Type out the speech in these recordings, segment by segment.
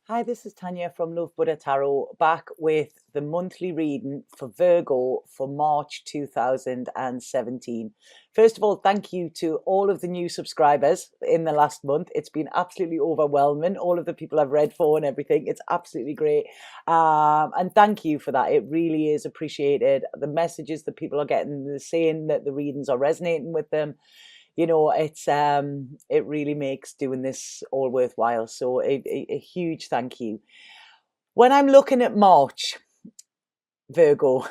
Hi, this is Tanya from Love Buddha Tarot, back with the monthly reading for Virgo for March 2017. First of all, thank you to all of the new subscribers in the last month. It's been absolutely overwhelming, all of the people I've read for and everything. It's absolutely great. And thank you for that. It really is appreciated. The messages that people are getting, they're saying that the readings are resonating with them. It really makes doing this all worthwhile. So a huge thank you. When I'm looking at March, Virgo,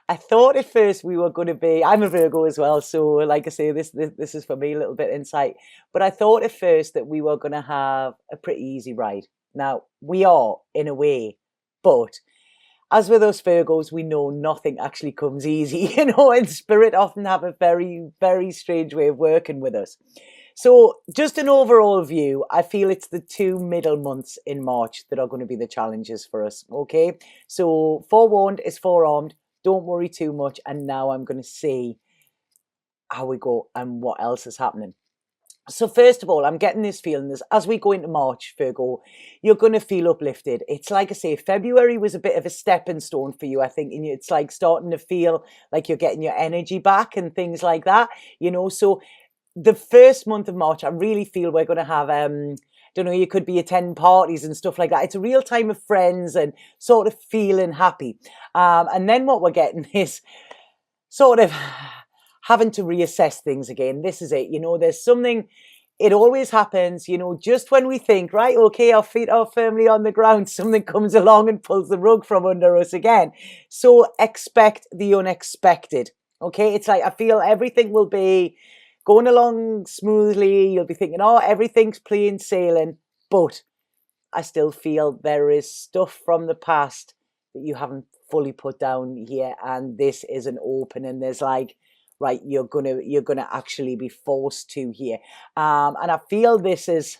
I thought at first we were going to be, I'm a Virgo as well, so like I say, this is for me a little bit insight, but I thought at first that we were going to have a pretty easy ride. Now we are, in a way, but as with us Virgos, we know nothing actually comes easy, and spirit often have a very, very strange way of working with us. So just an overall view, I feel it's the two middle months in March that are going to be the challenges for us, okay? So forewarned is forearmed, don't worry too much, and now I'm going to see how we go and what else is happening. So first of all, I'm getting this feeling as we go into March, Virgo, you're going to feel uplifted. It's like I say, February was a bit of a stepping stone for you, I think. And it's like starting to feel like you're getting your energy back and things like that, So the first month of March, I really feel we're going to have, don't know, you could be attending parties and stuff like that. It's a real time of friends and sort of feeling happy. And then what we're getting is sort of having to reassess things again. This is it. There's something, it always happens, just when we think, right, okay, our feet are firmly on the ground, something comes along and pulls the rug from under us again. So expect the unexpected. Okay. It's like, I feel everything will be going along smoothly. You'll be thinking, oh, everything's plain sailing, but I still feel there is stuff from the past that you haven't fully put down here, and this is an open, and there's like, right, you're gonna actually be forced to here. And I feel this is,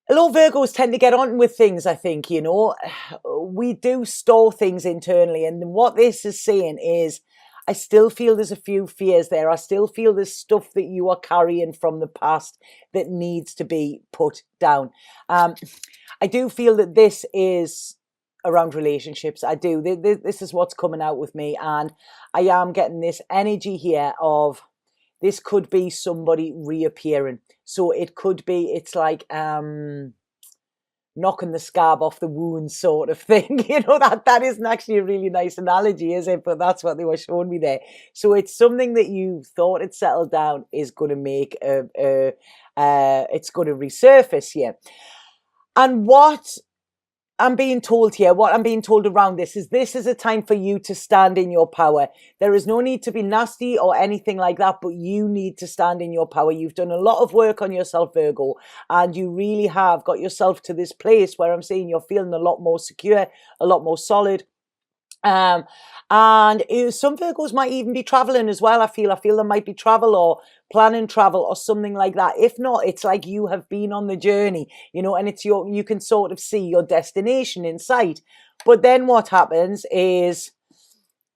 a lot of Virgos tend to get on with things, I think, we do store things internally, and what this is saying is, I still feel there's a few fears there. I still feel there's stuff that you are carrying from the past that needs to be put down. I do feel that this is around relationships. I do. This is what's coming out with me, and I am getting this energy here of this could be somebody reappearing. So it could be, it's like knocking the scab off the wound sort of thing. That isn't actually a really nice analogy, is it? But that's what they were showing me there. So it's something that you thought had settled down is going to make it's going to resurface here. And what I'm being told here, what I'm being told around this is a time for you to stand in your power. There is no need to be nasty or anything like that, but you need to stand in your power. You've done a lot of work on yourself, Virgo, and you really have got yourself to this place where I'm saying you're feeling a lot more secure, a lot more solid. And some Virgos might even be traveling as well. I feel there might be travel or planning travel or something like that. If not, it's like you have been on the journey, and it's you can sort of see your destination in sight. But then what happens is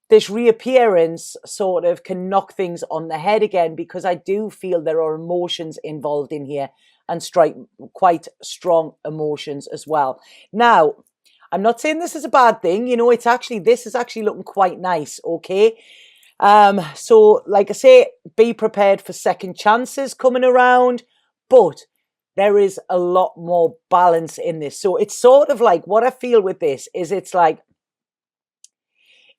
this reappearance sort of can knock things on the head again, because I do feel there are emotions involved in here, and strike quite strong emotions as well. Now, I'm not saying this is a bad thing, this is actually looking quite nice, okay? So like I say, be prepared for second chances coming around, but there is a lot more balance in this. So it's sort of like, what I feel with this is, it's like,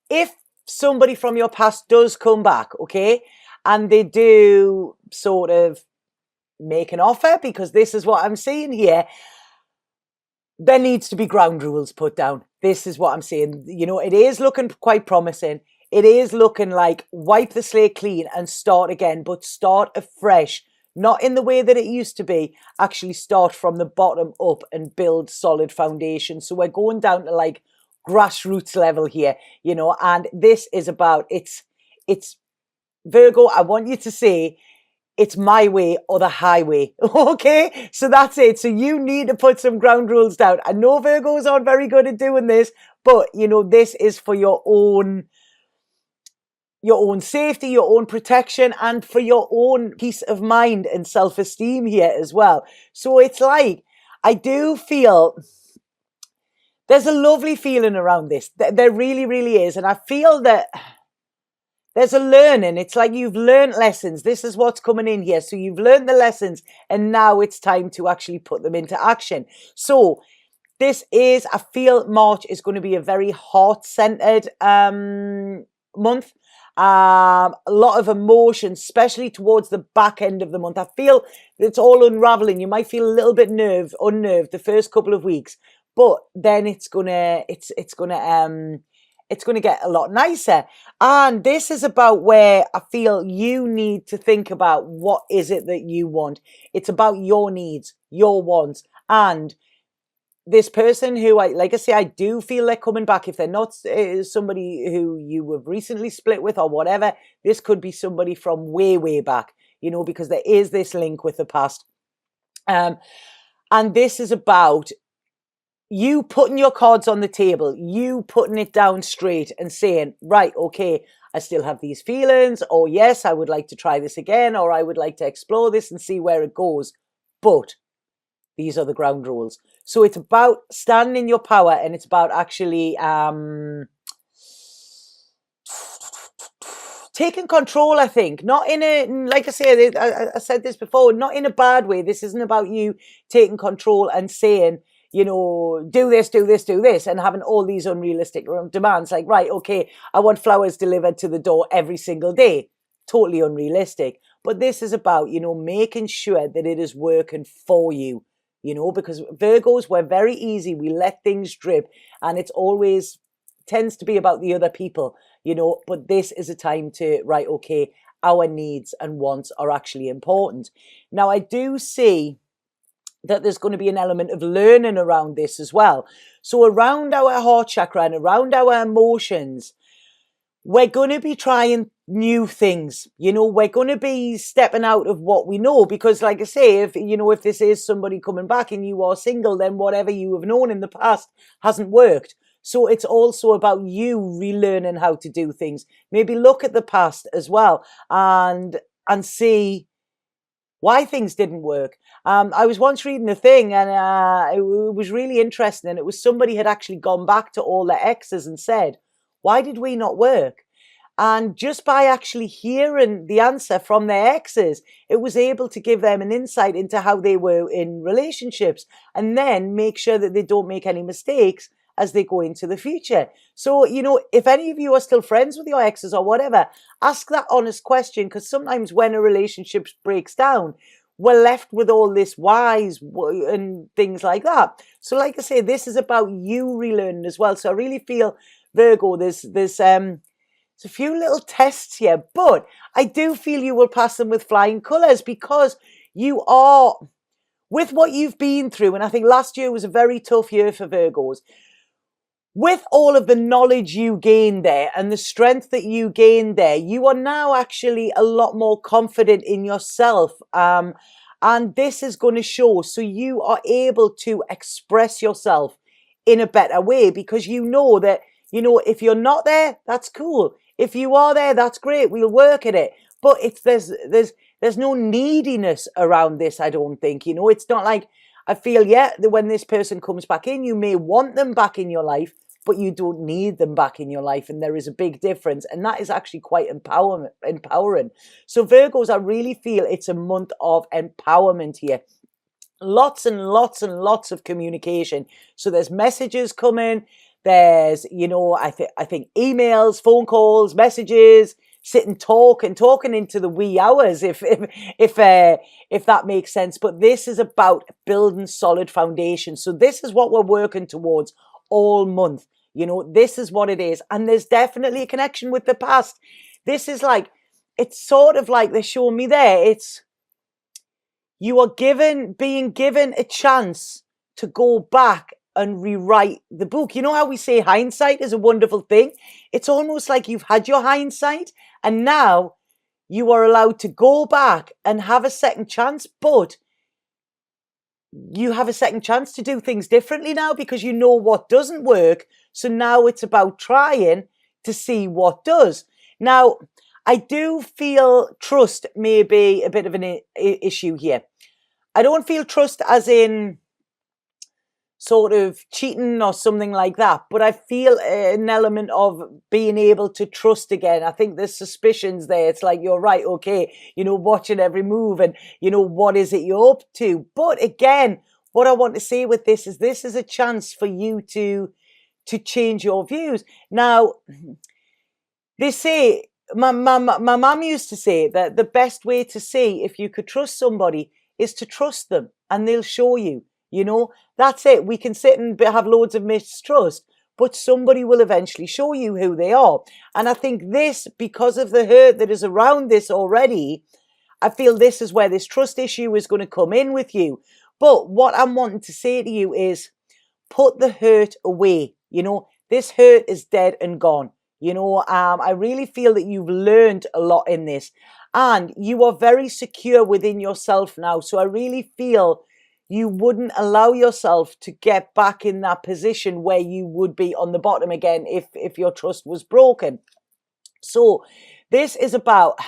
if somebody from your past does come back, okay, and they do sort of make an offer, because this is what I'm seeing here, there needs to be ground rules put down. This is what I'm saying. It is looking quite promising. It is looking like wipe the slate clean and start again, but start afresh. Not in the way that it used to be. Actually start from the bottom up and build solid foundation. So we're going down to like grassroots level here, and this is about, it's Virgo, I want you to say, it's my way or the highway. Okay, so that's it. So you need to put some ground rules down. I know Virgos aren't very good at doing this, but this is for your own safety, your own protection, and for your own peace of mind and self-esteem here as well. So it's like, I do feel there's a lovely feeling around this. There really, really is. And I feel that there's a learning. It's like you've learned lessons. This is what's coming in here. So you've learned the lessons and now it's time to actually put them into action. So this is, I feel March is going to be a very heart-centered month. A lot of emotion, especially towards the back end of the month. I feel it's all unraveling. You might feel a little bit unnerved the first couple of weeks, but then it's gonna get a lot nicer. And this is about where I feel you need to think about what is it that you want. It's about your needs, your wants, and this person who I do feel they're coming back. If they're not somebody who you have recently split with or whatever, this could be somebody from way, way back, because there is this link with the past. And this is about you putting your cards on the table, you putting it down straight and saying, right, okay, I still have these feelings, or yes, I would like to try this again, or I would like to explore this and see where it goes. But these are the ground rules. So it's about standing in your power, and it's about actually taking control, I think. Not in a, like I said, I said this before, not in a bad way. This isn't about you taking control and saying, do this, do this, do this, and having all these unrealistic demands. Like, right, okay, I want flowers delivered to the door every single day. Totally unrealistic. But this is about, making sure that it is working for you. Because Virgos, we're very easy. We let things drip, and it's always tends to be about the other people, but this is a time to, right, okay, our needs and wants are actually important. Now, I do see that there's going to be an element of learning around this as well. So around our heart chakra and around our emotions, we're going to be trying new things. We're going to be stepping out of what we know, because like I say, if this is somebody coming back and you are single, then whatever you have known in the past hasn't worked. So it's also about you relearning how to do things. Maybe look at the past as well and see why things didn't work. I was once reading a thing, and it was really interesting. And it was somebody had actually gone back to all their exes and said, why did we not work? And just by actually hearing the answer from their exes, it was able to give them an insight into how they were in relationships, and then make sure that they don't make any mistakes as they go into the future. So, if any of you are still friends with your exes or whatever, ask that honest question, because sometimes when a relationship breaks down, we're left with all this whys and things like that. So like I say, this is about you relearning as well. So I really feel, Virgo, there's a few little tests here, but I do feel you will pass them with flying colours, because you are, with what you've been through, and I think last year was a very tough year for Virgos, with all of the knowledge you gained there and the strength that you gained there, you are now actually a lot more confident in yourself. And this is going to show. So you are able to express yourself in a better way, because you know that, if you're not there, that's cool. If you are there, that's great. We'll work at it. But there's no neediness around this, I don't think. It's not like, I feel, that when this person comes back in, you may want them back in your life, but you don't need them back in your life. And there is a big difference. And that is actually quite empowering. So Virgos, I really feel it's a month of empowerment here. Lots and lots and lots of communication. So there's messages coming. There's, I think emails, phone calls, messages, talking into the wee hours, if that makes sense. But this is about building solid foundations. So this is what we're working towards all month. This is what it is. And there's definitely a connection with the past. This is like, it's sort of like they're showing me there. It's, you are being given a chance to go back and rewrite the book. You know how we say hindsight is a wonderful thing? It's almost like you've had your hindsight, and now you are allowed to go back and have a second chance, but you have a second chance to do things differently now, because you know what doesn't work. So now it's about trying to see what does. Now, I do feel trust may be a bit of an issue here. I don't feel trust as in sort of cheating or something like that. But I feel an element of being able to trust again. I think there's suspicions there. It's like, you're right, okay, watching every move and, what is it you're up to? But again, what I want to say with this is a chance for you to change your views. Now, they say, my mum used to say that the best way to see if you could trust somebody is to trust them, and they'll show you. That's it. We can sit and have loads of mistrust, but somebody will eventually show you who they are. And I think this, because of the hurt that is around this already, I feel this is where this trust issue is going to come in with you. But what I'm wanting to say to you is, put the hurt away. This hurt is dead and gone. I really feel that you've learned a lot in this, and you are very secure within yourself now. So I really feel you wouldn't allow yourself to get back in that position where you would be on the bottom again if your trust was broken. So this is about,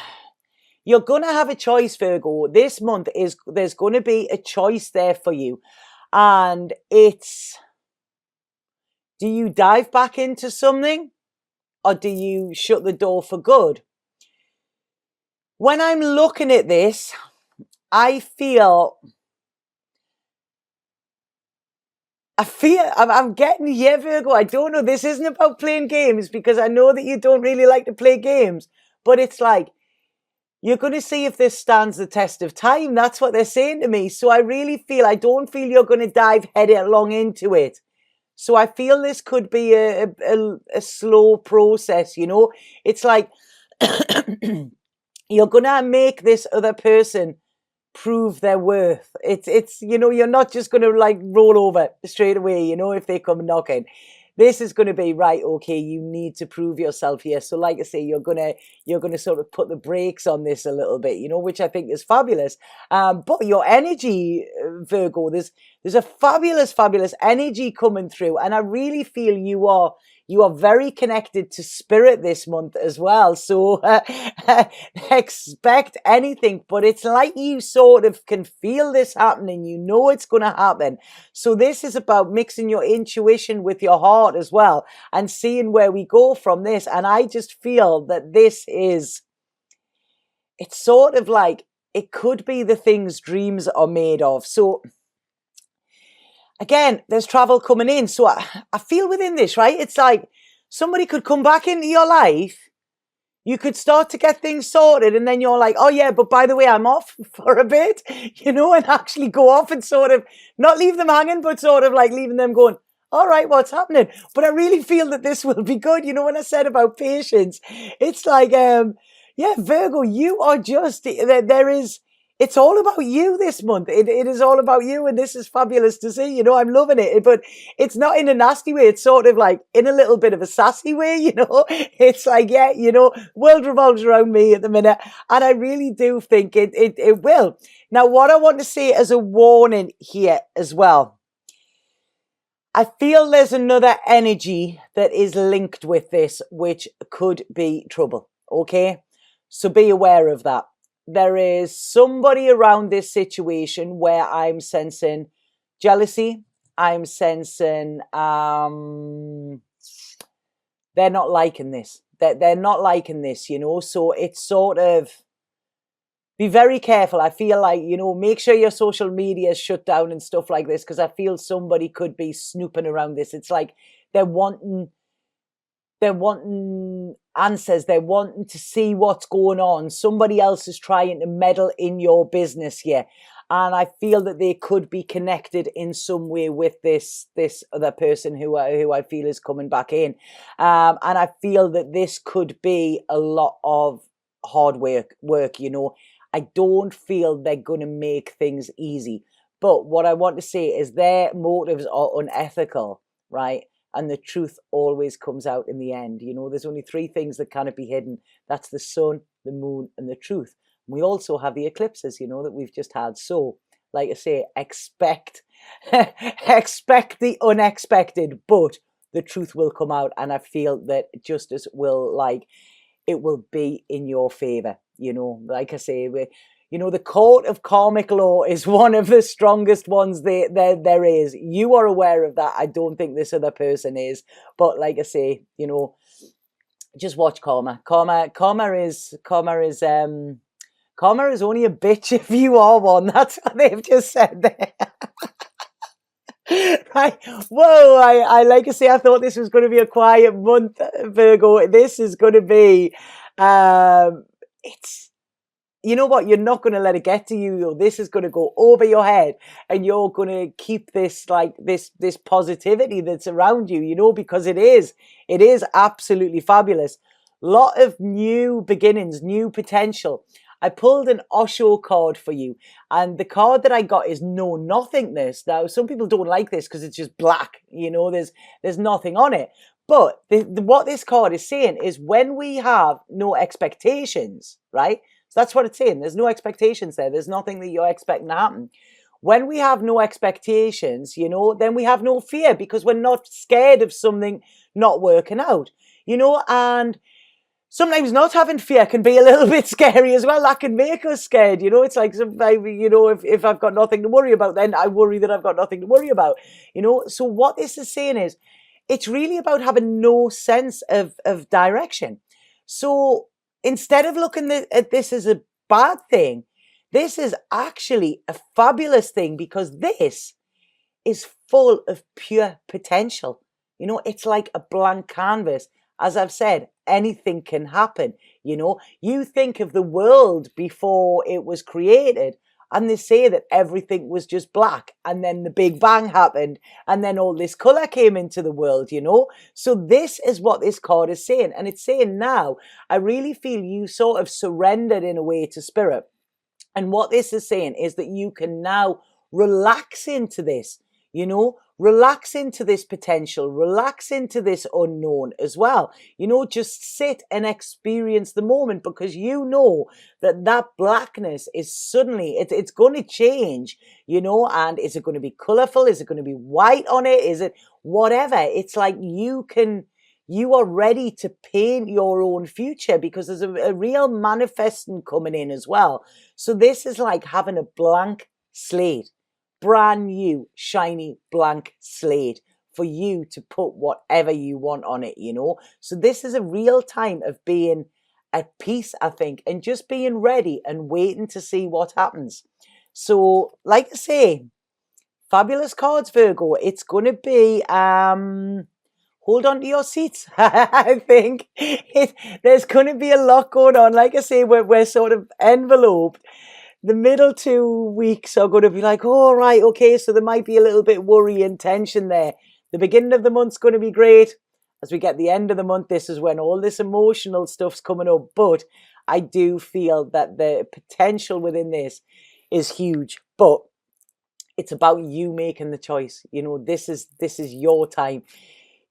you're going to have a choice, Virgo. This month there's going to be a choice there for you. And it's, do you dive back into something, or do you shut the door for good? When I'm looking at this, I feel I'm getting here, Virgo. I don't know. This isn't about playing games, because I know that you don't really like to play games. But it's like, you're going to see if this stands the test of time. That's what they're saying to me. So I really feel, I don't feel you're going to dive headlong into it. So I feel this could be a slow process, It's like you're going to make this other person prove their worth. It's you're not just going to like roll over straight away, if they come knocking. This is going to be, right, okay, you need to prove yourself here. So like I say, you're going to sort of put the brakes on this a little bit, which I think is fabulous. But your energy, Virgo, there's a fabulous energy coming through. And I really feel you are very connected to spirit this month as well. So expect anything, but it's like you sort of can feel this happening. It's going to happen. So this is about mixing your intuition with your heart as well, and seeing where we go from this. And I just feel that it's sort of like, it could be the things dreams are made of. So again, there's travel coming in. So I feel within this, right? It's like somebody could come back into your life. You could start to get things sorted, and then you're like, oh yeah, but by the way, I'm off for a bit, and actually go off and sort of not leave them hanging, but sort of like leaving them going, all right, what's happening? But I really feel that this will be good. When I said about patience, it's like, yeah, Virgo, you are just, it's all about you this month. It is all about you, and this is fabulous to see. I'm loving it. But it's not in a nasty way. It's sort of like in a little bit of a sassy way, It's like, yeah, world revolves around me at the minute. And I really do think it will. Now, what I want to say as a warning here as well, I feel there's another energy that is linked with this, which could be trouble, okay? So be aware of that. There is somebody around this situation where I'm sensing jealousy. I'm sensing they're not liking this. They're not liking this, So it's sort of, be very careful. I feel like, make sure your social media is shut down and stuff like this, because I feel somebody could be snooping around this. It's like they're wanting answers. They're wanting to see what's going on. Somebody else is trying to meddle in your business here. And I feel that they could be connected in some way with this other person who I feel is coming back in. And I feel that this could be a lot of hard work, I don't feel they're going to make things easy. But what I want to say is their motives are unethical, right? And the truth always comes out in the end. There's only three things that cannot be hidden. That's the sun, the moon, and the truth. We also have the eclipses, that we've just had. So, like I say, expect expect the unexpected, but the truth will come out. And I feel that justice will, it will be in your favor. Like I say, You know, the court of karmic law is one of the strongest ones there is. You are aware of that. I don't think this other person is. But like I say, you know, just watch karma. Karma is only a bitch if you are one. That's what they've just said there. Right. Whoa, I like to say, I thought this was going to be a quiet month, Virgo. This is going to be, it's, you know what? You're not going to let it get to you. This is going to go over your head, and you're going to keep this, like this positivity that's around you, you know, because it is absolutely fabulous. Lot of new beginnings, new potential. I pulled an Osho card for you, and the card that I got is know nothingness. Now, some people don't like this because it's just black, you know, there's nothing on it. But what this card is saying is when we have no expectations, right? So that's what it's saying. There's no expectations there. There's nothing that you're expecting to happen. When we have no expectations, you know, then we have no fear because we're not scared of something not working out, you know, and sometimes not having fear can be a little bit scary as well. That can make us scared, you know. It's like sometimes, you know, if I've got nothing to worry about, then I worry that I've got nothing to worry about, you know. So what this is saying is it's really about having no sense of direction. So instead of looking at this as a bad thing, this is actually a fabulous thing because this is full of pure potential. You know, it's like a blank canvas. As I've said, anything can happen. You know, you think of the world before it was created, and they say that everything was just black, and then the Big Bang happened, and then all this color came into the world, you know. So this is what this card is saying, and it's saying now, I really feel you sort of surrendered in a way to spirit. And what this is saying is that you can now relax into this, you know, relax into this potential, relax into this unknown as well. You know, just sit and experience the moment because you know that blackness is suddenly, it's going to change, you know, and is it going to be colorful? Is it going to be white on it? Is it whatever? It's like you are ready to paint your own future because there's a real manifesting coming in as well. So this is like having a blank slate. Brand new, shiny, blank slate for you to put whatever you want on it, you know. So this is a real time of being at peace, I think, and just being ready and waiting to see what happens. So, like I say, fabulous cards, Virgo. It's going to be, hold on to your seats. I think there's going to be a lot going on. Like I say, we're sort of enveloped. The middle 2 weeks are going to be like, oh, right, okay, so there might be a little bit worry and tension there. The beginning of the month's going to be great. As we get the end of the month, this is when all this emotional stuff's coming up. But I do feel that the potential within this is huge. But it's about you making the choice. You know, this is your time.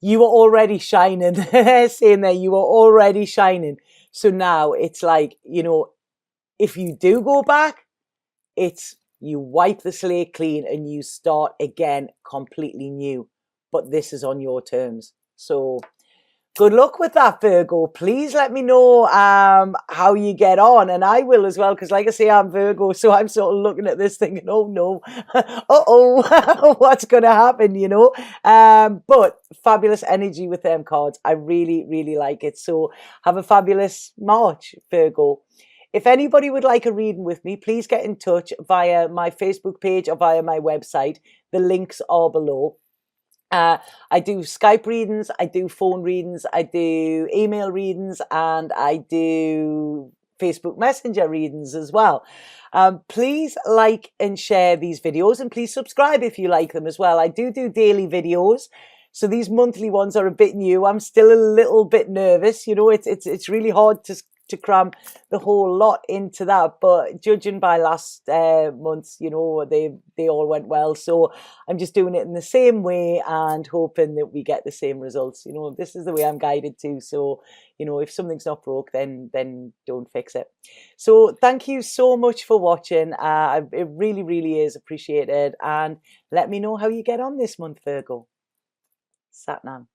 You are already shining. Saying there, you are already shining. So now it's like, you know, if you do go back, it's you wipe the slate clean and you start again completely new. But this is on your terms. So good luck with that, Virgo. Please let me know how you get on. And I will as well, because like I say, I'm Virgo. So I'm sort of looking at this thinking, oh no, uh-oh, what's going to happen, you know? But fabulous energy with them cards. I really, really like it. So have a fabulous March, Virgo. If anybody would like a reading with me, please get in touch via my Facebook page or via my website. The links are below. I do Skype readings, I do phone readings, I do email readings, and I do Facebook Messenger readings as well. Please like and share these videos, and please subscribe if you like them as well. I do daily videos. So these monthly ones are a bit new. I'm still a little bit nervous. You know, it's really hard to cram the whole lot into that, but judging by last months, you know, they all went well. So I'm just doing it in the same way and hoping that we get the same results. You know, this is the way I'm guided to. So, you know, if something's not broke, then don't fix it. So thank you so much for watching. It really, really is appreciated. And let me know how you get on this month, Virgo. Satnam.